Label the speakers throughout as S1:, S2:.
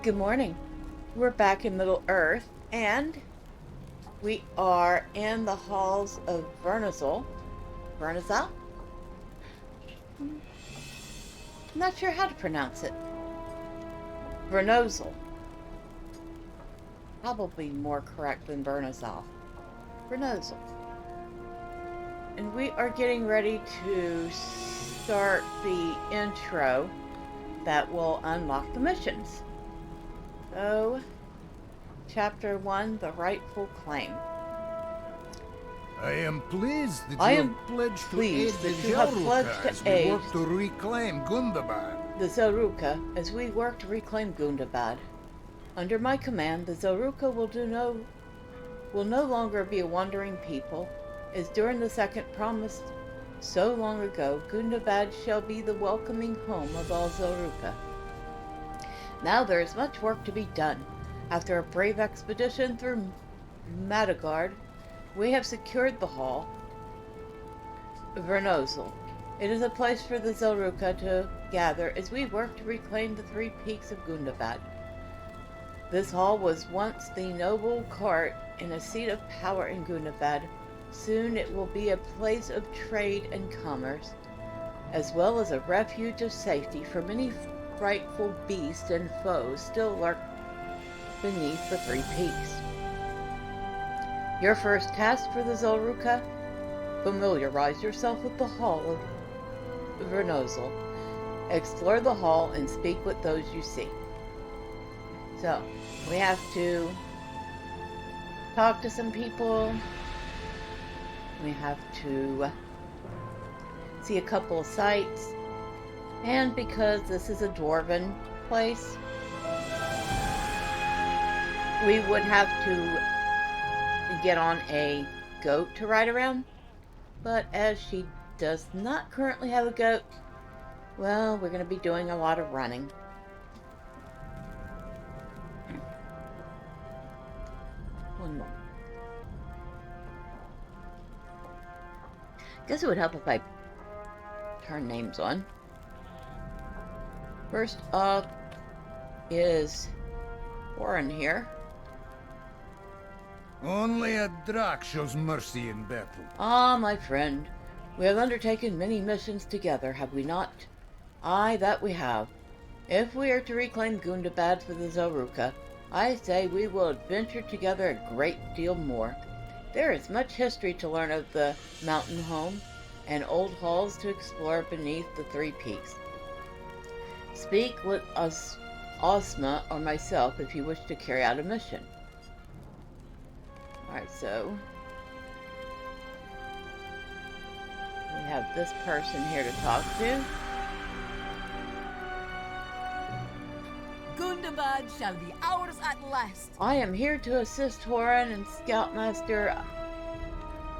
S1: Good morning. We're back in Middle Earth, and we are in the halls of Vernazal. Vernazal? I'm not sure how to pronounce it. Vernozal. Probably more correct than Vernazal. Vernozal. And we are getting ready to start the intro that will unlock the missions. So, Chapter 1, The Rightful Claim.
S2: I am pleased that
S1: I
S2: you
S1: am
S2: have pledged to
S1: pleased
S2: aid
S1: that
S2: the
S1: you have
S2: Zelruka
S1: pledged to
S2: as we
S1: aid
S2: work to reclaim Gundabad.
S1: the Zelruka as we work to reclaim Gundabad. Under my command, the Zelruka will no longer be a wandering people, as during the second promised so long ago, Gundabad shall be the welcoming home of all Zelruka. Now there is much work to be done. After a brave expedition through Madagard, we have secured the hall, Vernozal. It is a place for the Zelruka to gather as we work to reclaim the three peaks of Gundabad. This hall was once the noble court and a seat of power in Gundabad. Soon it will be a place of trade and commerce, as well as a refuge of safety for many frightful beasts and foes still lurk beneath the three peaks. Your first task for the Zelruka? Familiarize yourself with the hall of Vernozal. Explore the hall and speak with those you see. So, we have to talk to some people. We have to see a couple of sites. And because this is a dwarven place, we would have to get on a goat to ride around. But as she does not currently have a goat, well, we're going to be doing a lot of running. One more. Guess it would help if I turn names on. First up is Warren here.
S2: Only a Drak shows mercy in battle.
S1: Ah, my friend, we have undertaken many missions together, have we not? Aye, that we have. If we are to reclaim Gundabad for the Zelruka, I say we will adventure together a great deal more. There is much history to learn of the mountain home, and old halls to explore beneath the three peaks. Speak with Ozma or myself if you wish to carry out a mission. Alright, so we have this person here to talk to.
S3: Gundabad shall be ours at last.
S1: I am here to assist Horan and Scoutmaster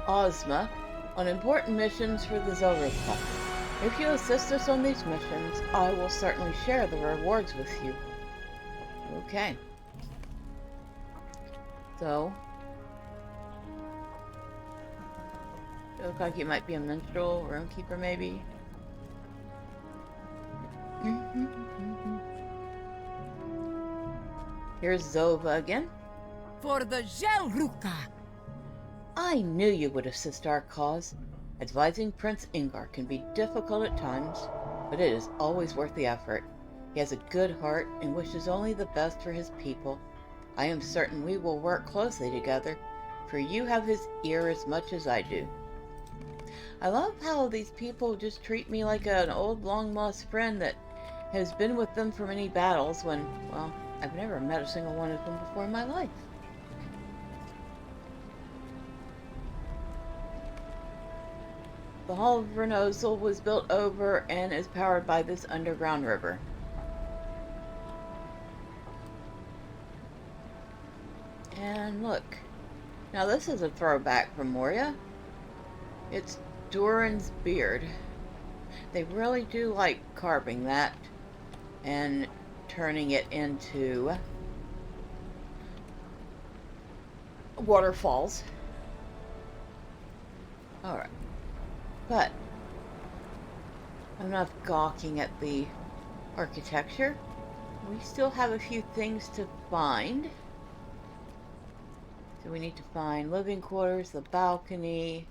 S1: Ozma on important missions for the Zelruka. If you assist us on these missions, I will certainly share the rewards with you. Okay. So, you look like you might be a minstrel, roomkeeper maybe. Here's Zova again.
S3: For the Zelruka.
S1: I knew you would assist our cause. Advising Prince Ingar can be difficult at times, but it is always worth the effort. He has a good heart and wishes only the best for his people. I am certain we will work closely together, for you have his ear as much as I do. I love how these people just treat me like an old long-lost friend that has been with them for many battles when, well, I've never met a single one of them before in my life. The Hall of Vernozal was built over and is powered by this underground river. And look, now this is a throwback from Moria. It's Durin's beard. They really do like carving that and turning it into waterfalls. Alright. But I'm not gawking at the architecture. We still have a few things to find. So we need to find living quarters, the balcony,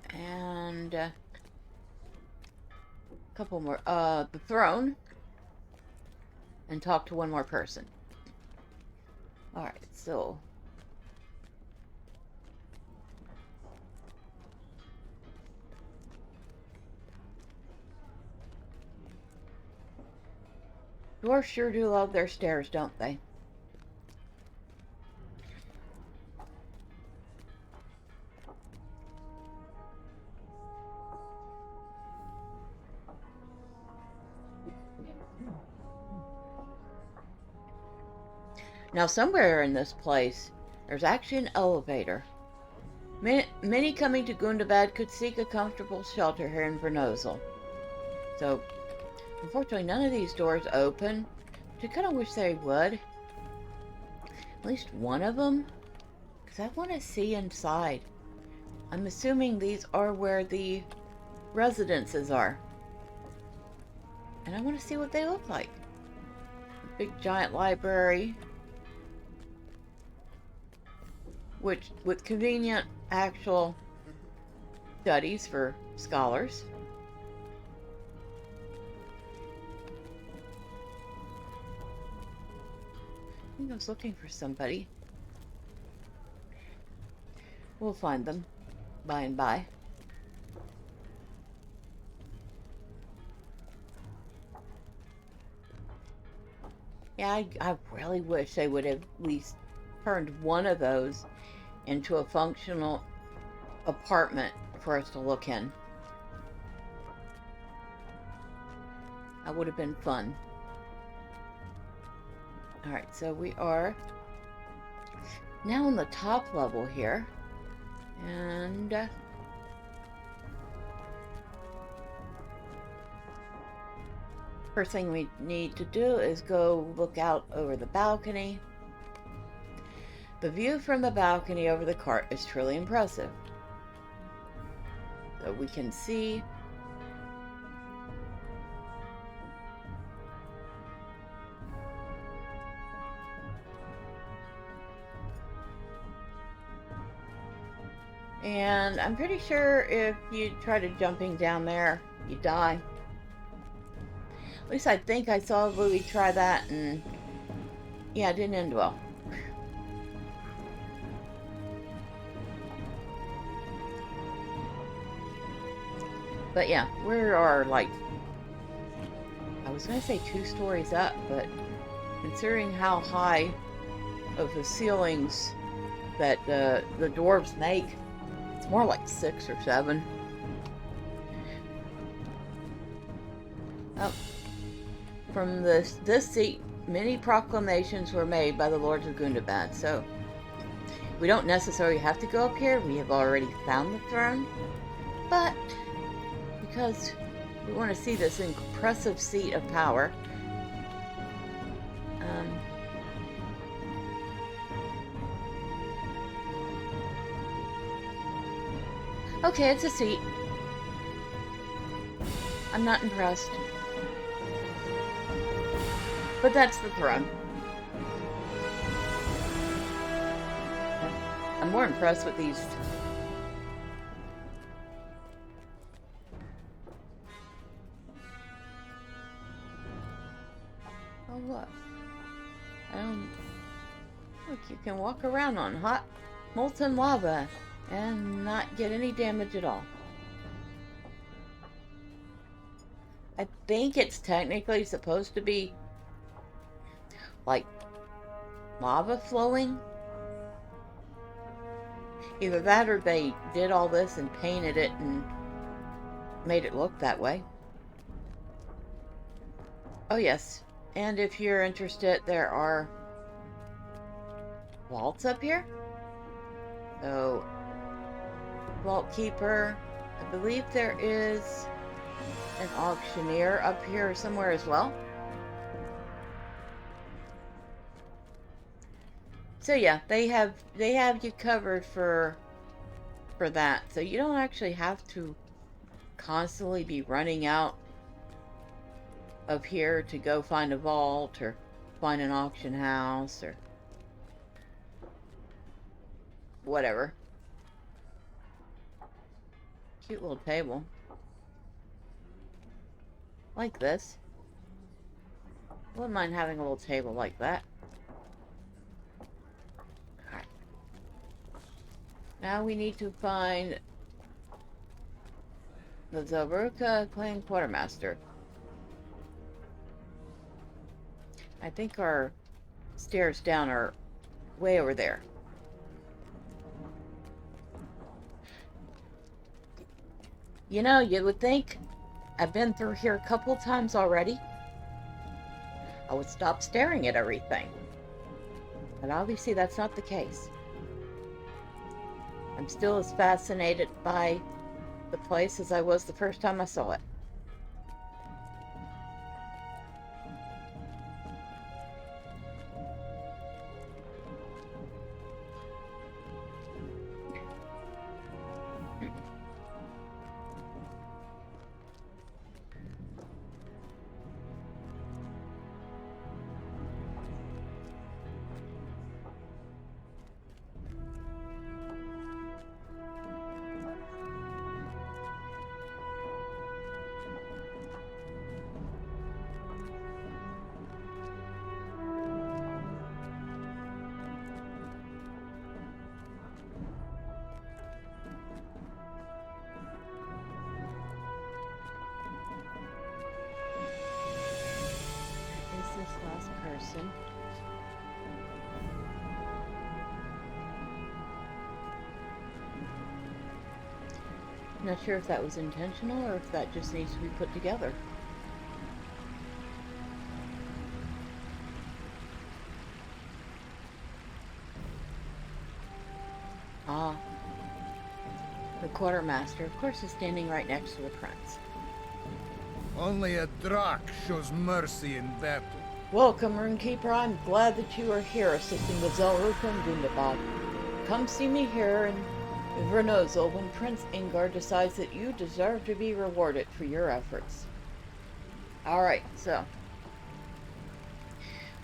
S1: and a couple more. The throne, and talk to one more person. All right, so dwarves sure do love their stairs, don't they? Now, somewhere in this place, there's actually an elevator. Many coming to Gundabad could seek a comfortable shelter here in Vernozel. So, unfortunately, none of these doors open. But I kind of wish they would. At least one of them. Because I want to see inside. I'm assuming these are where the residences are. And I want to see what they look like. A big giant library. Which, with convenient actual studies for scholars. I think I was looking for somebody. We'll find them by and by. Yeah, I really wish they would have at least turned one of those into a functional apartment for us to look in. That would have been fun. Alright, so we are now on the top level here. And first thing we need to do is go look out over the balcony. The view from the balcony over the cart is truly impressive. So we can see and I'm pretty sure if you try to jumping down there, you die. At least I think I saw Louis try that, and yeah, it didn't end well. But yeah, we are like, I was going to say 2 stories up, but considering how high of the ceilings that the dwarves make, it's more like 6 or 7. From this seat, many proclamations were made by the lords of Gundabad, so we don't necessarily have to go up here. We have already found the throne, but because we want to see this impressive seat of power, okay, it's a seat. I'm not impressed. But that's the throne. I'm more impressed with these. Oh, look. Look, you can walk around on hot, molten lava and not get any damage at all. I think it's technically supposed to be like lava flowing. Either that or they did all this and painted it and made it look that way. Oh yes, and if you're interested, there are vaults up here. So, vault keeper. I believe there is an auctioneer up here somewhere as well. So yeah, they have you covered for that. So you don't actually have to constantly be running out of here to go find a vault or find an auction house or whatever. Cute little table. Like this. Wouldn't mind having a little table like that. Alright. Now we need to find the Zelruka clan quartermaster. I think our stairs down are way over there. You know, you would think I've been through here a couple times already. I would stop staring at everything. But obviously that's not the case. I'm still as fascinated by the place as I was the first time I saw it. This last person. I'm not sure if that was intentional or if that just needs to be put together. Ah, the quartermaster, of course, is standing right next to the prince.
S2: Only a Drak shows mercy in battle.
S1: Welcome, Runekeeper. I'm glad that you are here assisting the Zelruka and Gundabad. Come see me here in Vernozel when Prince Ingar decides that you deserve to be rewarded for your efforts. Alright, so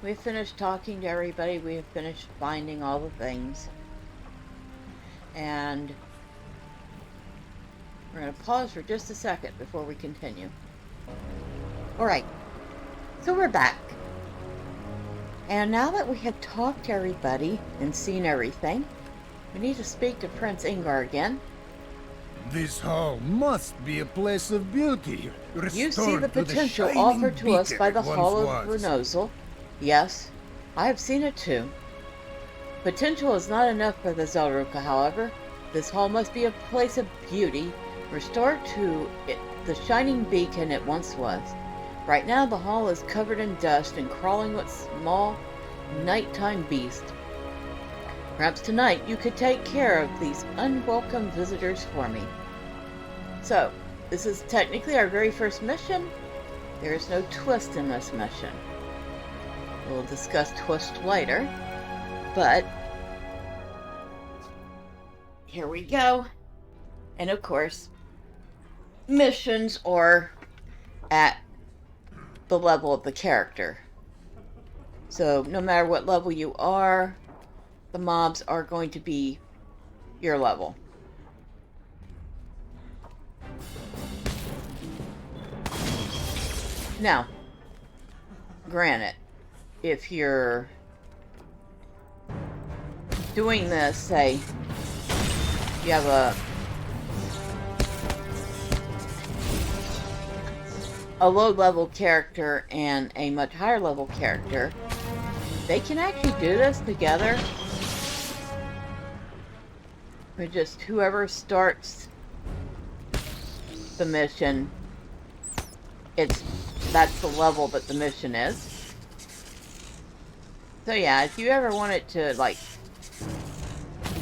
S1: we've finished talking to everybody. We have finished finding all the things. And we're going to pause for just a second before we continue. Alright, so we're back. And now that we have talked to everybody and seen everything, we need to speak to Prince Ingar again.
S2: This hall must be a place of beauty.
S1: You see
S2: restored
S1: the
S2: to
S1: potential
S2: shining
S1: offered to us
S2: beacon
S1: by the
S2: it once
S1: Hall of
S2: was.
S1: Vernozel. Yes, I have seen it too. Potential is not enough for the Zelruka, however. This hall must be a place of beauty, restored to the shining beacon it once was. Right now the hall is covered in dust and crawling with small nighttime beasts. Perhaps tonight you could take care of these unwelcome visitors for me. So, this is technically our very first mission. There is no twist in this mission. We'll discuss twist later, but here we go. And of course, missions are at the level of the character. So no matter what level you are, the mobs are going to be your level. Now, granted, if you're doing this, say, you have a low-level character and a much higher-level character, they can actually do this together. But just whoever starts the mission, that's the level that the mission is. So yeah, if you ever wanted to like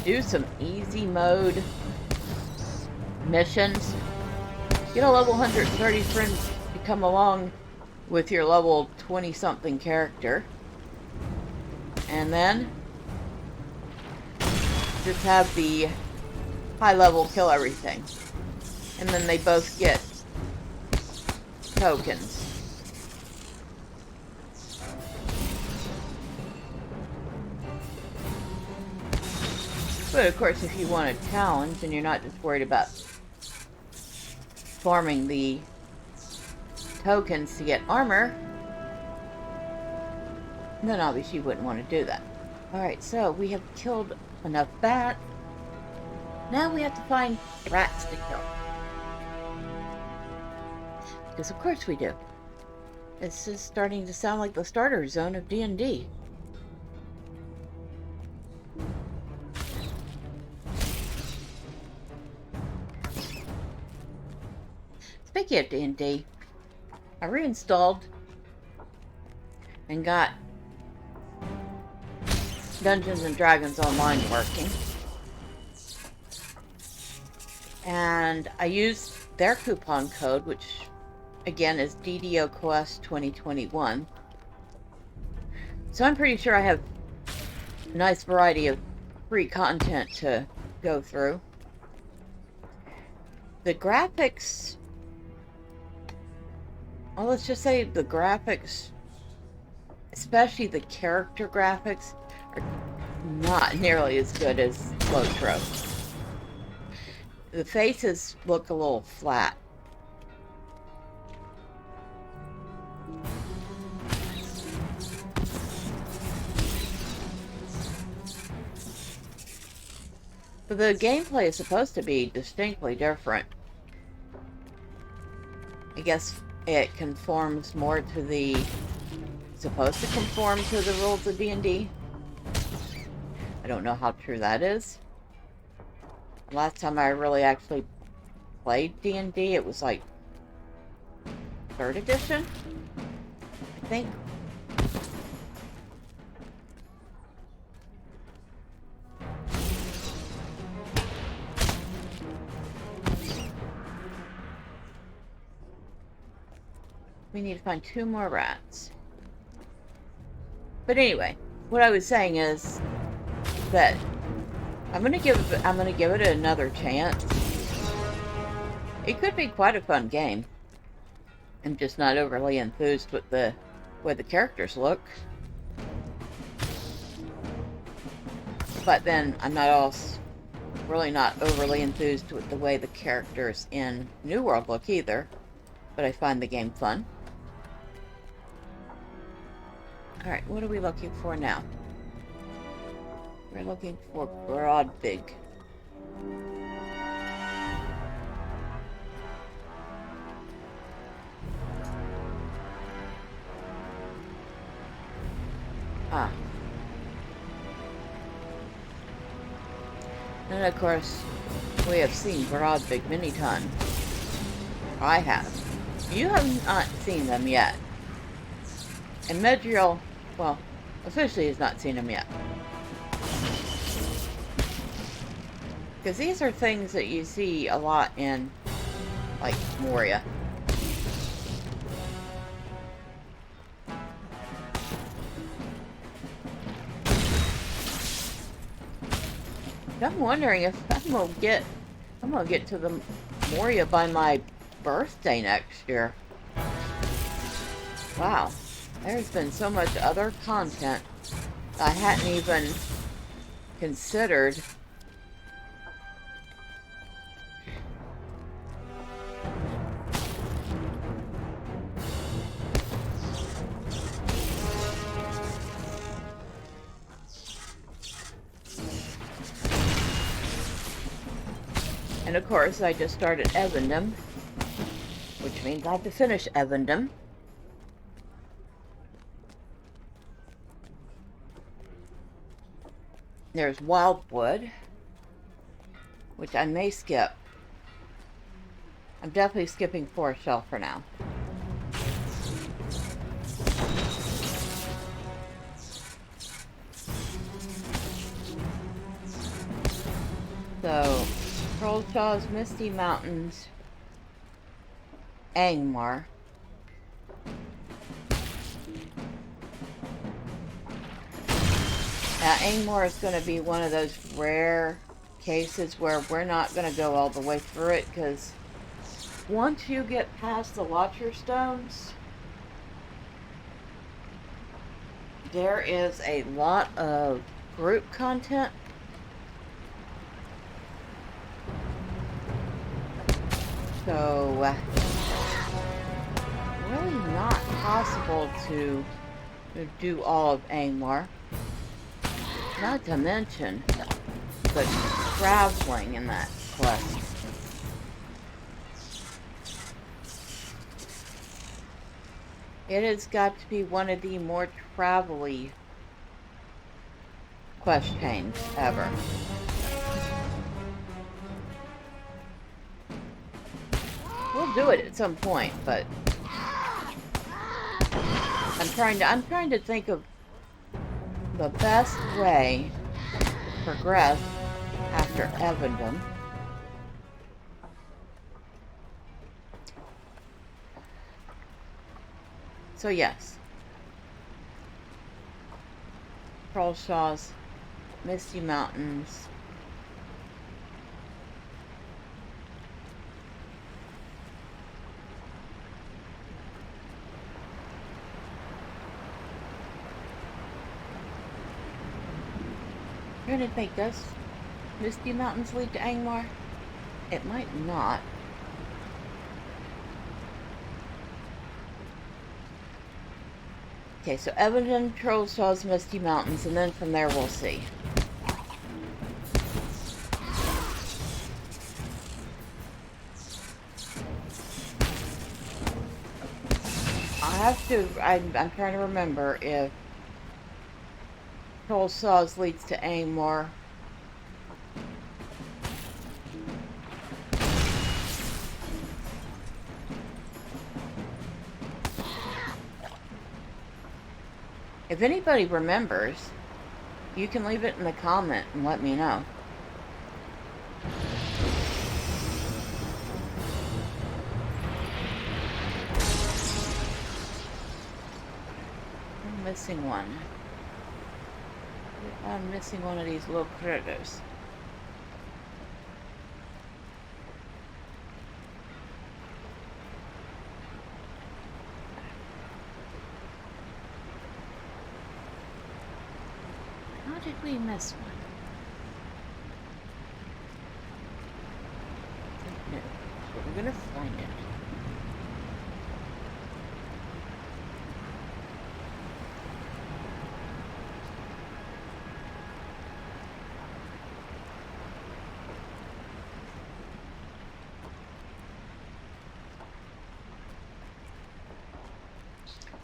S1: do some easy mode missions, get a level 130 friend to come along with your level 20 something character, and then just have the high level kill everything, and then they both get tokens. But of course, if you want a challenge and you're not just worried about farming the tokens to get armor, then obviously you wouldn't want to do that. Alright, so we have killed enough bats. Now we have to find rats to kill. Because of course we do. This is starting to sound like the starter zone of D&D. Speaking of D&D, I reinstalled and got Dungeons and Dragons Online working. And I used their coupon code, which again is DDOQuest 2021. So I'm pretty sure I have a nice variety of free content to go through. The graphics, well, let's just say the graphics, especially the character graphics, are not nearly as good as LOTRO. The faces look a little flat. But the gameplay is supposed to be distinctly different. I guess it conforms more to the... supposed to conform to the rules of D&D. I don't know how true that is. Last time I really actually played D&D, it was like 3rd edition, I think. We need to find 2 more rats. But anyway, what I was saying is that I'm gonna give it another chance. It could be quite a fun game. I'm just not overly enthused with the way the characters look. But then I'm really not overly enthused with the way the characters in New World look either. But I find the game fun. Alright, what are we looking for now? We're looking for Broadbig. Ah. And of course, we have seen Broadbig many times. I have. You have not seen them yet. And Medriel, well, officially has not seen them yet. Because these are things that you see a lot in, like, Moria. I'm wondering if I'm gonna get to the Moria by my birthday next year. Wow. There's been so much other content I hadn't even considered. And of course, I just started Evendom, which means I have to finish Evendom. There's Wildwood, which I may skip. I'm definitely skipping Forest Shell for now. So, Trollshaw's Misty Mountains, Angmar. Now, Angmar is going to be one of those rare cases where we're not going to go all the way through it, because once you get past the Watcher Stones, there is a lot of group content So, really not possible to do all of Angmar. Not to mention the traveling in that quest. It has got to be one of the more travel-y quest chains ever. We'll do it at some point, but I'm trying to think of the best way to progress after Evendom. So yes, Trollshaw's Misty Mountains. I'm trying to think, does Misty Mountains lead to Angmar? It might not. Okay, so Evendom, Trollshaw's Misty Mountains, and then from there we'll see. I'm trying to remember if Trollshaw's leads to Angmar. If anybody remembers, you can leave it in the comment and let me know. I'm missing one. I'm missing one of these little critters. How did we miss one? No, but we're gonna find it.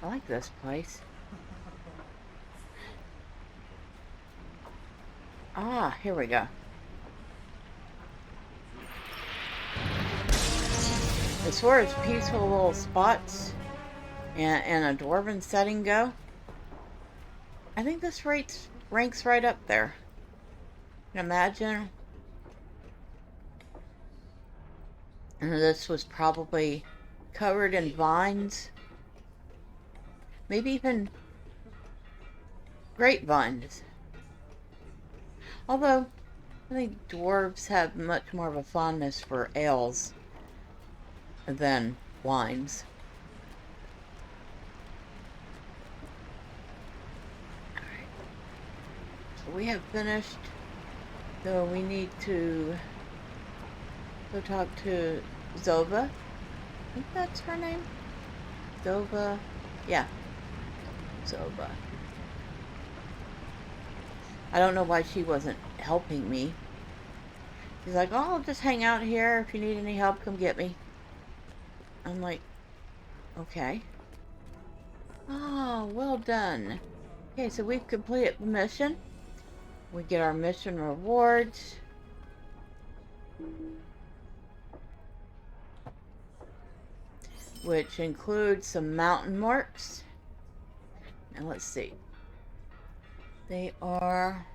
S1: I like this place. Ah, here we go. As far as peaceful little spots and a dwarven setting go, I think this ranks right up there. Imagine. And this was probably covered in vines. Maybe even grapevines. Although, I think dwarves have much more of a fondness for ales than wines. Alright. So we have finished. So we need to go talk to Zova. I think that's her name. Zova. Yeah. Zova. I don't know why she wasn't helping me. She's like, oh, I'll just hang out here. If you need any help, come get me. I'm like, okay. Oh, well done. Okay, so we've completed the mission. We get our mission rewards. Which includes some mountain marks. Now let's see. They are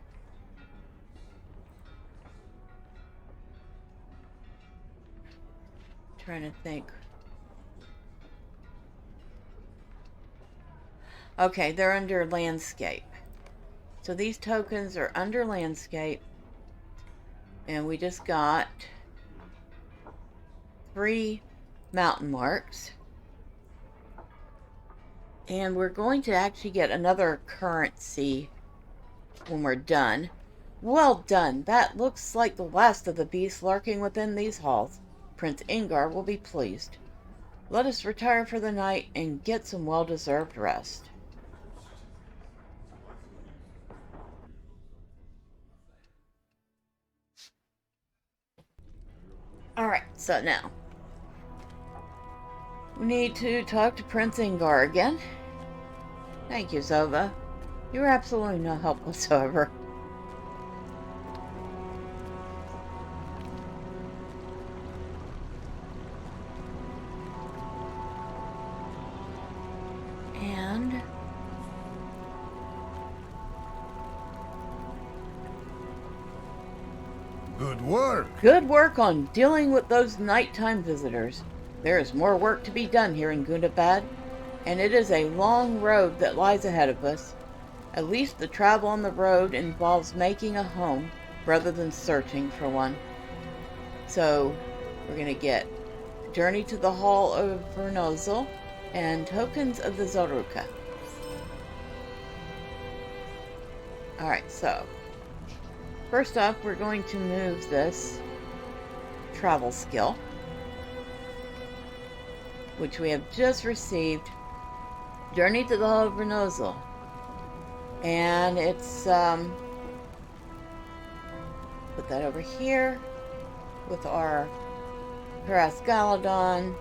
S1: trying to think. Okay, they're under landscape. So these tokens are under landscape. And we just got 3 mountain marks. And we're going to actually get another currency when we're done. Well done. That looks like the last of the beasts lurking within these halls. Prince Ingar will be pleased. Let us retire for the night and get some well-deserved rest. Alright, so now we need to talk to Prince Ingar again. Thank you, Zova. You were absolutely no help whatsoever. And
S2: Good work.
S1: good work on dealing with those nighttime visitors. There is more work to be done here in Gundabad, and it is a long road that lies ahead of us. At least the travel on the road involves making a home rather than searching for one. So we're going to get Journey to the Hall of Vernozel and Tokens of the Zoruka. Alright, so first off, we're going to move this travel skill, which we have just received. Journey to the Hall of Vernozel. And it's, put that over here with our Harass Galadon,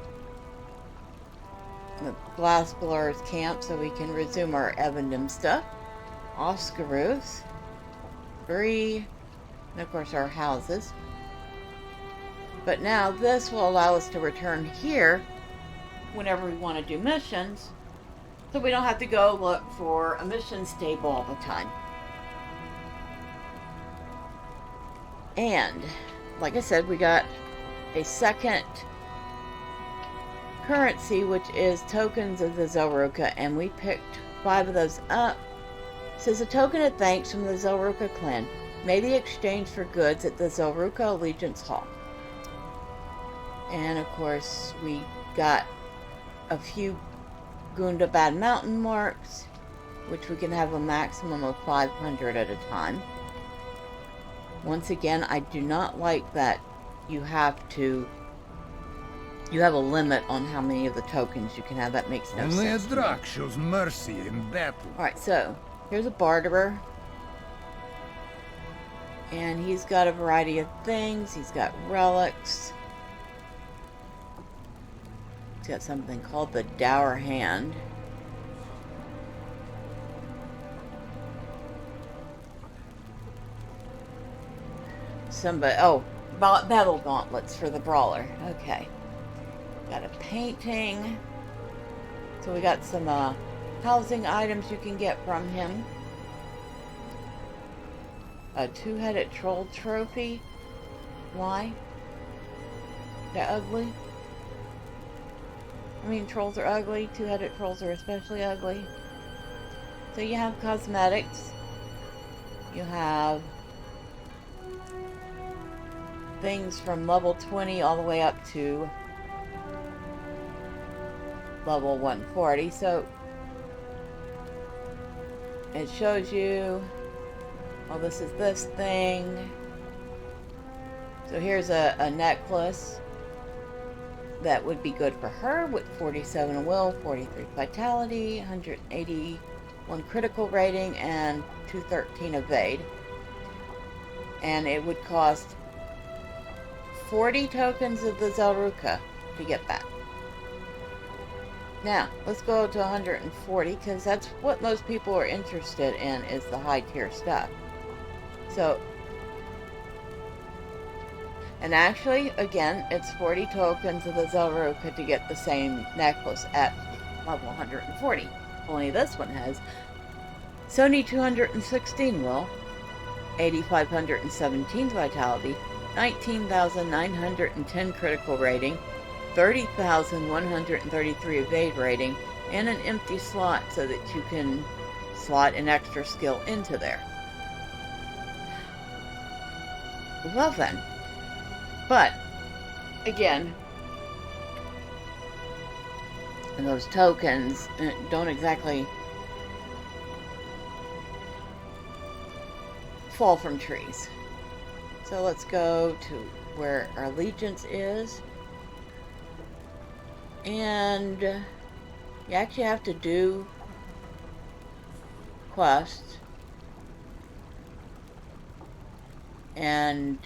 S1: the Glass Blur's camp, so we can resume our Evandom stuff. Oscaroos, Bree, and of course our houses. But now this will allow us to return here whenever we want to do missions, so we don't have to go look for a mission stable all the time. And like I said, we got a second currency, which is Tokens of the Zoruka, and we picked 5 of those up. It says a token of thanks from the Zoruka clan may be exchanged for goods at the Zoruka Allegiance Hall. And of course we got a few Gundabad mountain marks, which we can have a maximum of 500 at a time. Once again, I do not like that you have a limit on how many of the tokens you can have. That makes no sense.
S2: Only a Drak shows mercy in battle.
S1: Alright, so here's a barterer. And he's got a variety of things. He's got relics. He's got something called the Dour Hand. Battle gauntlets for the brawler. Okay. Got a painting. So we got some housing items you can get from him. A 2-headed troll trophy. Why? They're ugly. I mean, trolls are ugly. 2-headed trolls are especially ugly. So you have cosmetics. You have things from level 20 all the way up to level 140. So it shows you, well, this is this thing. So here's a necklace that would be good for her with 47 will, 43 vitality, 181 critical rating, and 213 evade. And it would cost 40 tokens of the Zoruka to get that. Now, let's go to 140, because that's what most people are interested in, is the high tier stuff. So, and actually, again, it's 40 tokens of the Zoruka to get the same necklace at level 140. Only this one has Sony 216 will, 8,517 vitality, 19,910 critical rating, 30,133 evade rating, and an empty slot so that you can slot an extra skill into there. Well then. But, again, and those tokens don't exactly fall from trees. So let's go to where our allegiance is. And you actually have to do quests. And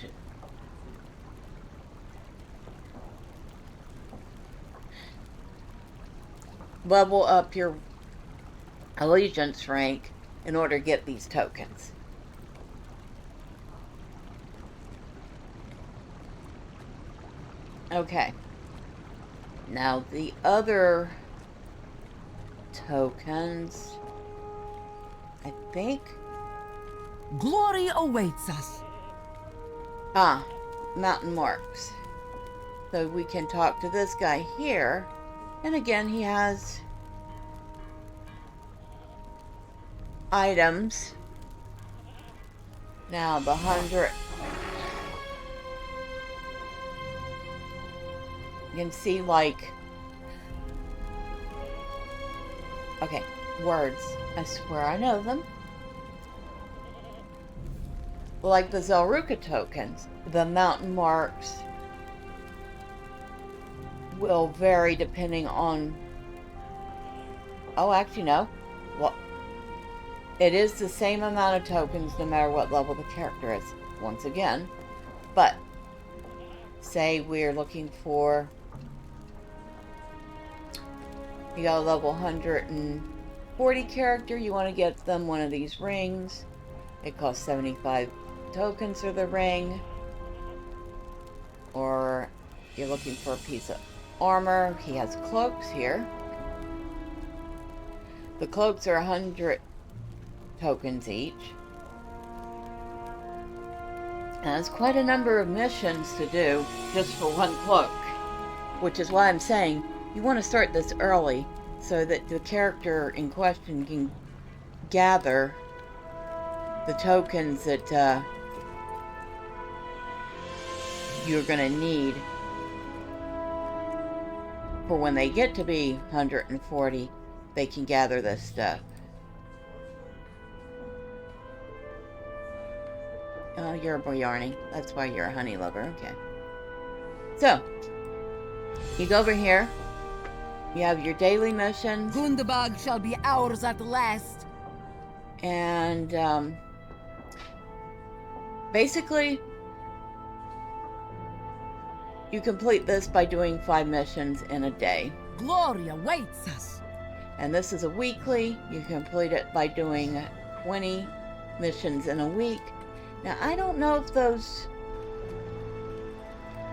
S1: level up your allegiance rank in order to get these tokens. Okay. Now the other tokens, I think.
S3: Glory awaits us.
S1: Ah, mountain marks. So we can talk to this guy here. And again, he has items. Now the 100. You can see, like, okay, words. I swear I know them. Like the Zelruka tokens, the mountain marks will vary depending on... Oh, actually, no. Well, it is the same amount of tokens no matter what level the character is, once again. But, say we're looking for... You got a level 140 character, you want to get them one of these rings. It costs 75 tokens for the ring. Or you're looking for a piece of armor. He has cloaks here. The cloaks are 100 tokens each. And that's quite a number of missions to do just for one cloak. Which is why I'm saying you want to start this early so that the character in question can gather the tokens that you're going to need for when they get to be 140, they can gather this stuff. Oh, you're a Boyarni. That's why you're a honey lover. Okay. So, you go over here. You have your daily missions.
S3: Gundabad shall be ours at last.
S1: And, basically, you complete this by doing 5 missions in a day.
S3: Glory awaits us.
S1: And this is a weekly. You complete it by doing 20 missions in a week. Now, I don't know if those...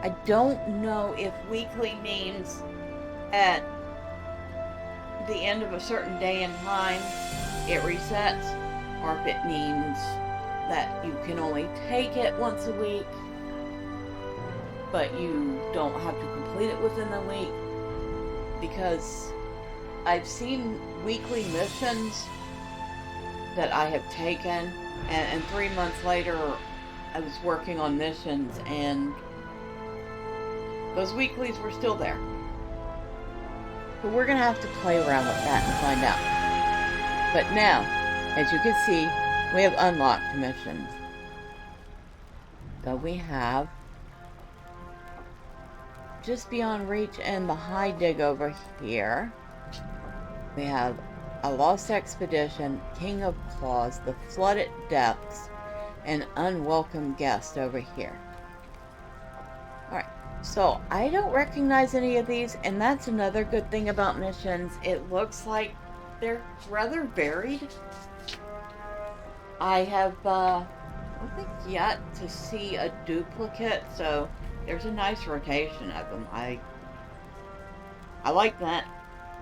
S1: I don't know if weekly means at the end of a certain day and time it resets, or if it means that you can only take it once a week, but you don't have to complete it within the week. Because I've seen weekly missions that I have taken, and 3 months later I was working on missions and those weeklies were still there. So we're going to have to play around with that and find out. But now, as you can see, we have unlocked missions. So we have just beyond reach and the high dig over here. We have a lost expedition, King of Claws, the flooded depths, and unwelcome guest over here. Alright, so I don't recognize any of these, and that's another good thing about missions. It looks like they're rather varied. I have, I don't think yet to see a duplicate, so there's a nice rotation of them. I like that.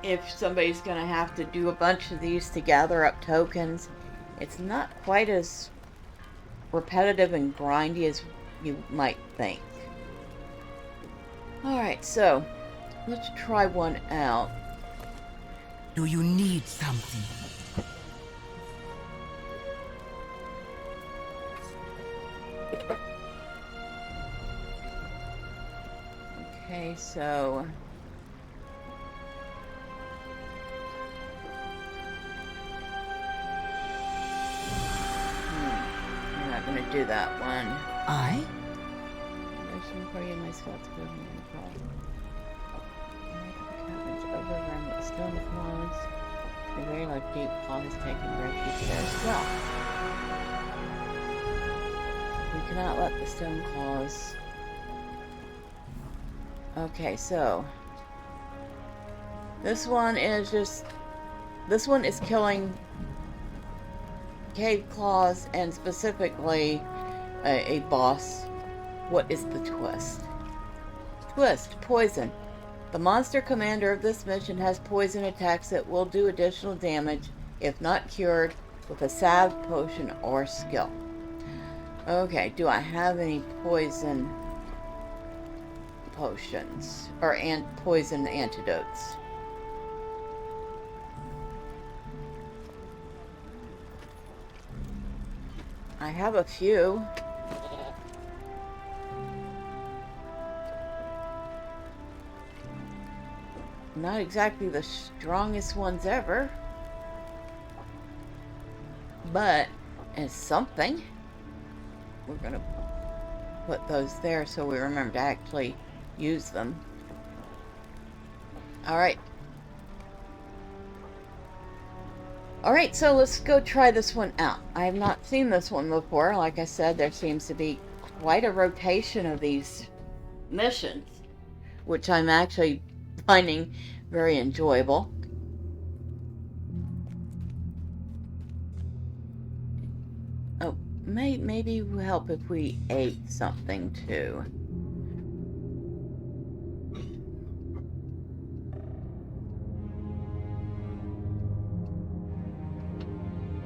S1: If somebody's going to have to do a bunch of these to gather up tokens, it's not quite as repetitive and grindy as you might think. Alright, so let's try one out.
S3: Do you need something?
S1: Okay, so I'm not gonna do that one.
S3: I?
S1: Mission for you, my scouts go in the problem. around the stone claws. The very large deep claw has taken refuge there as well. We cannot let the stone claws... Okay, so... This one is just... This one is killing cave claws and specifically a boss. What is the twist? Twist. Poison. The monster commander of this mission has poison attacks that will do additional damage if not cured with a salve, potion, or skill. Okay, do I have any poison potions? Or poison antidotes? I have a few. Not exactly the strongest ones ever. But it's something. We're gonna put those there so we remember to actually use them. Alright. Alright, so let's go try this one out. I have not seen this one before. Like I said, there seems to be quite a rotation of these missions, which I'm actually finding very enjoyable. Oh, maybe it will help if we ate something too.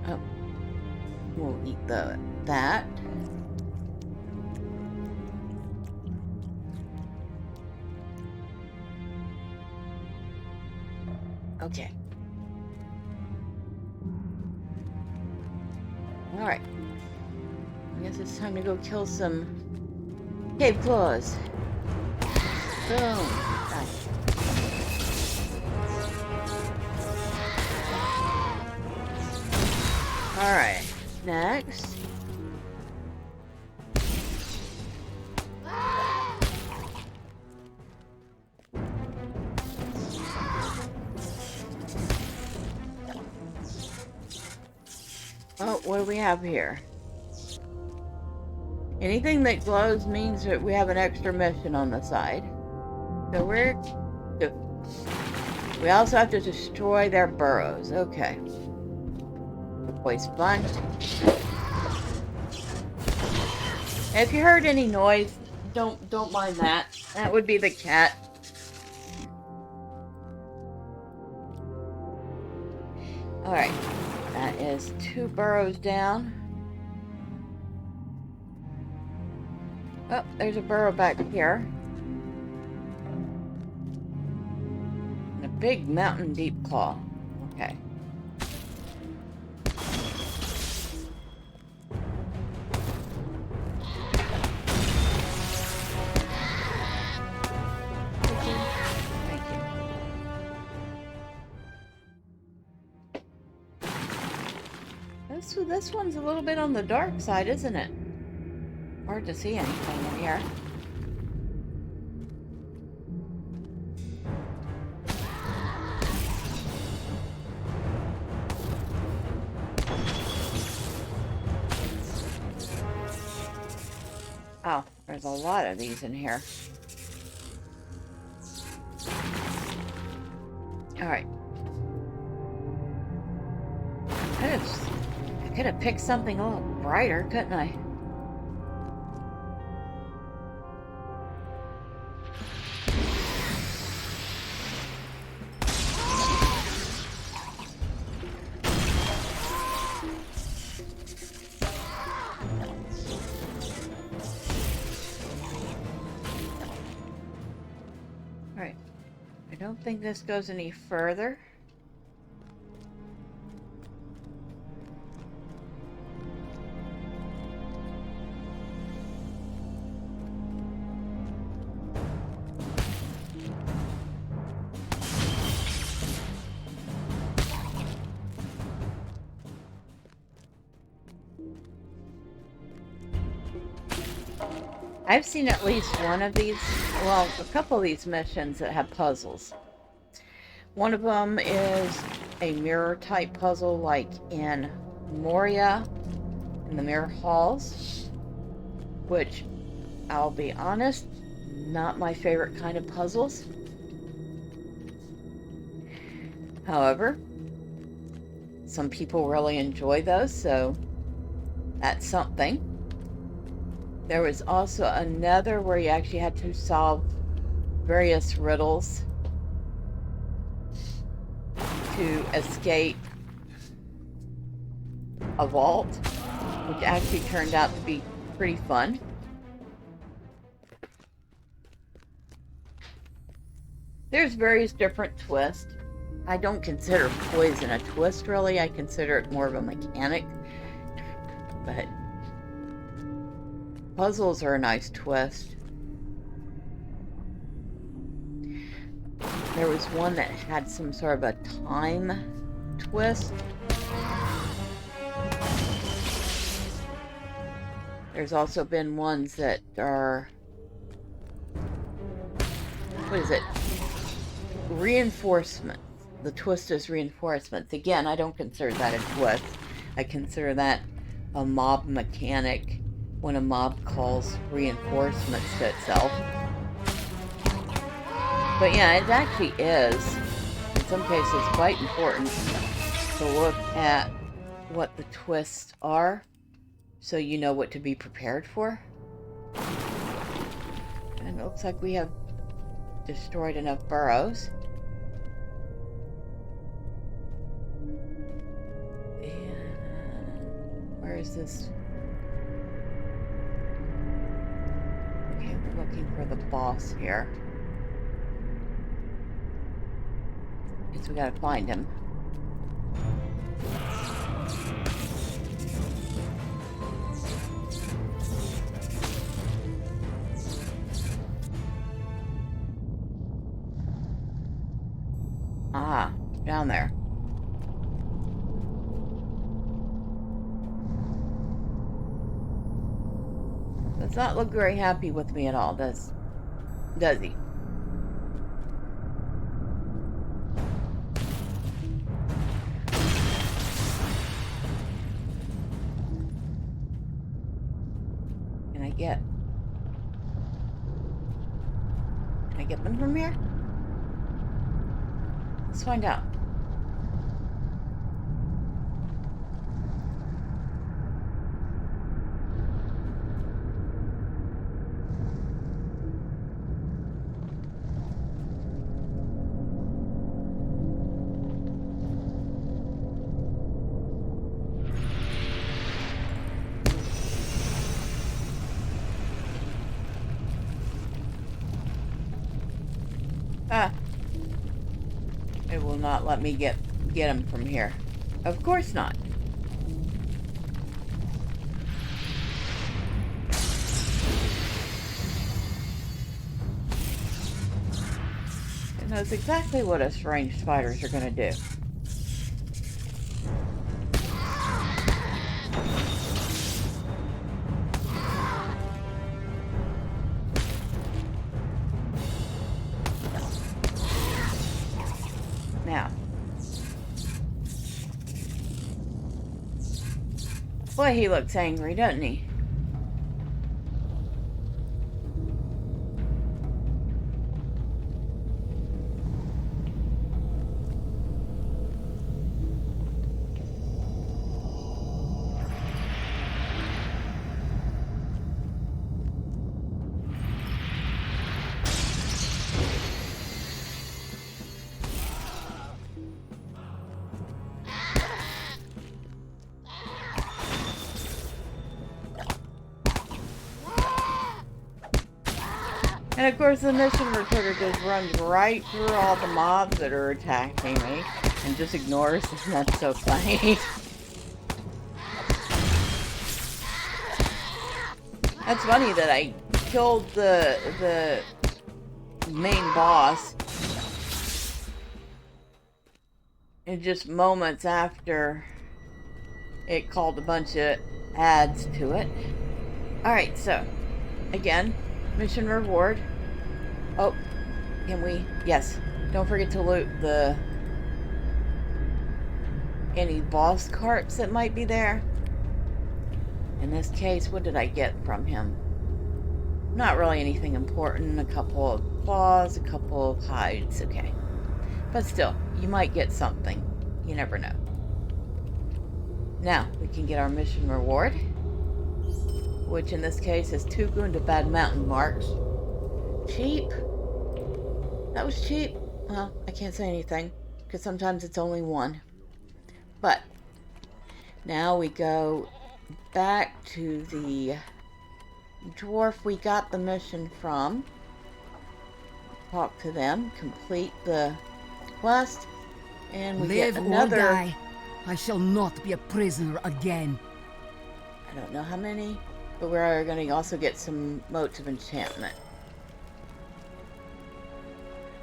S1: Oh, we'll eat that. Okay. Alright. I guess it's time to go kill some cave claws. Boom. Alright. Next. Oh, what do we have here? Anything that glows means that we have an extra mission on the side. So we also have to destroy their burrows. Okay. Always fun. If you heard any noise, don't mind that. That would be the cat. Alright. That is 2 burrows down. Oh, there's a burrow back here. And a big mountain deep claw. Okay. This one's a little bit on the dark side, isn't it? Hard to see anything in here. Oh, there's a lot of these in here. Alright. I could have picked something a little brighter, couldn't I? Alright. I don't think this goes any further. I've seen at least one of these, well, a couple of these missions that have puzzles. One of them is a mirror type puzzle like in Moria in the Mirror Halls, which, I'll be honest, not my favorite kind of puzzles. However, some people really enjoy those, so that's something. There was also another where you actually had to solve various riddles to escape a vault, which actually turned out to be pretty fun. There's various different twists. I don't consider poison a twist, really. I consider it more of a mechanic. But puzzles are a nice twist. There was one that had some sort of a time twist. There's also been ones that are... what is it? Reinforcement. The twist is reinforcements. Again, I don't consider that a twist. I consider that a mob mechanic when a mob calls reinforcements to itself. But yeah, it actually is, in some cases, quite important to look at what the twists are so you know what to be prepared for. And it looks like we have destroyed enough burrows. Where is this? Okay, we're looking for the boss here. Guess we gotta find him. Ah, down there. Does not look very happy with me at all, does he? Can I get them from here? Let's find out. Ah. It will not let me get him from here. Of course not. It knows exactly what us ranged fighters are gonna do. Now, boy, he looks angry, doesn't he? And of course the mission recruiter just runs right through all the mobs that are attacking me and just ignores them. That's so funny. That's funny that I killed the main boss and just moments after it called a bunch of ads to it. Alright, so again, mission reward. Oh, can we? Yes. Don't forget to loot the any boss carts that might be there. In this case, what did I get from him? Not really anything important. A couple of claws, a couple of hides. Okay. But still, you might get something. You never know. Now, we can get our mission reward, which in this case is 2 Gundabad mountain marks. Cheap. That was cheap. Well, I can't say anything, because sometimes it's only 1. But, now we go back to the dwarf we got the mission from. Talk to them, complete the quest, and we
S3: Live
S1: get
S3: or
S1: another...
S3: die, I shall not be a prisoner again.
S1: I don't know how many, but we're going to also get some motes of enchantment.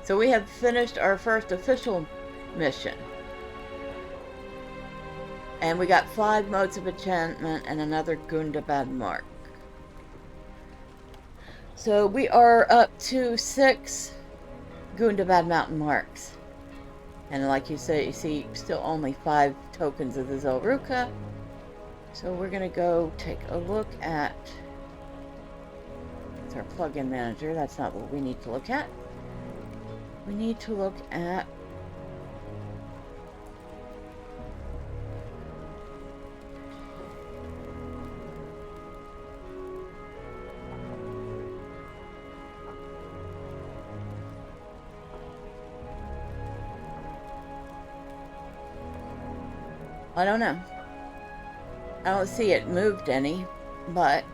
S1: So we have finished our first official mission. And we got 5 motes of enchantment and another Gundabad mark. So we are up to 6 Gundabad mountain marks. And like you say, you see still only 5 tokens of the Zelruka. So we're going to go take a look at... It's our plugin manager. That's not what we need to look at. We need to look at... I don't know. I don't see it moved any, but...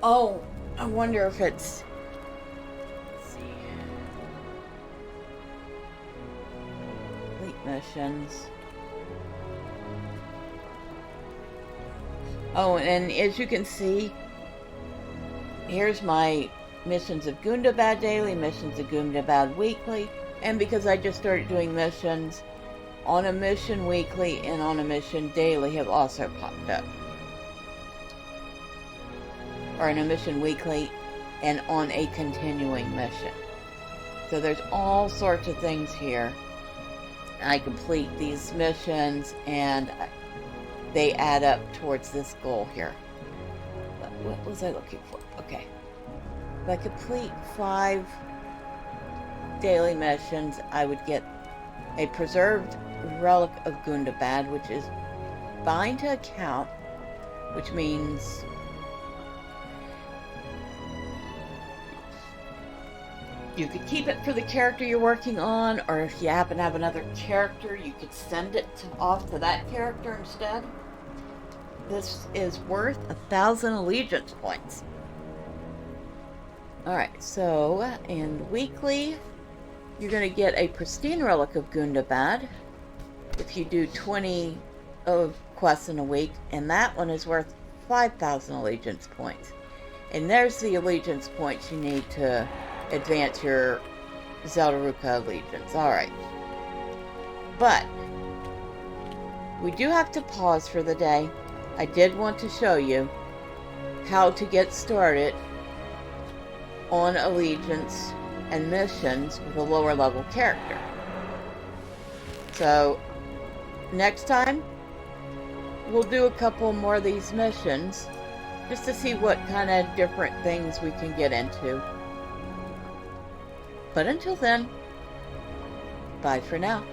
S1: Oh, I wonder if it's... Let's see. Elite missions. Oh, and as you can see, here's my missions of Gundabad daily, missions of Gundabad weekly, and because I just started doing missions, On a Mission weekly and On a Mission daily have also popped up. Or On a Mission weekly and On a Continuing Mission. So there's all sorts of things here. I complete these missions and they add up towards this goal here. But what was I looking for? Okay. If I complete 5 daily missions, I would get a preserved relic of Gundabad, which is bind to account, which means you could keep it for the character you're working on, or if you happen to have another character, you could send it off to that character instead. This is worth 1,000 allegiance points. Alright, so in weekly, you're going to get a pristine relic of Gundabad if you do 20 of quests in a week, and that one is worth 5,000 allegiance points. And there's the allegiance points you need to advance your Zelruka allegiance. Alright. But we do have to pause for the day. I did want to show you how to get started on allegiance and missions with a lower level character. So next time we'll do a couple more of these missions just to see what kind of different things we can get into. But until then, bye for now.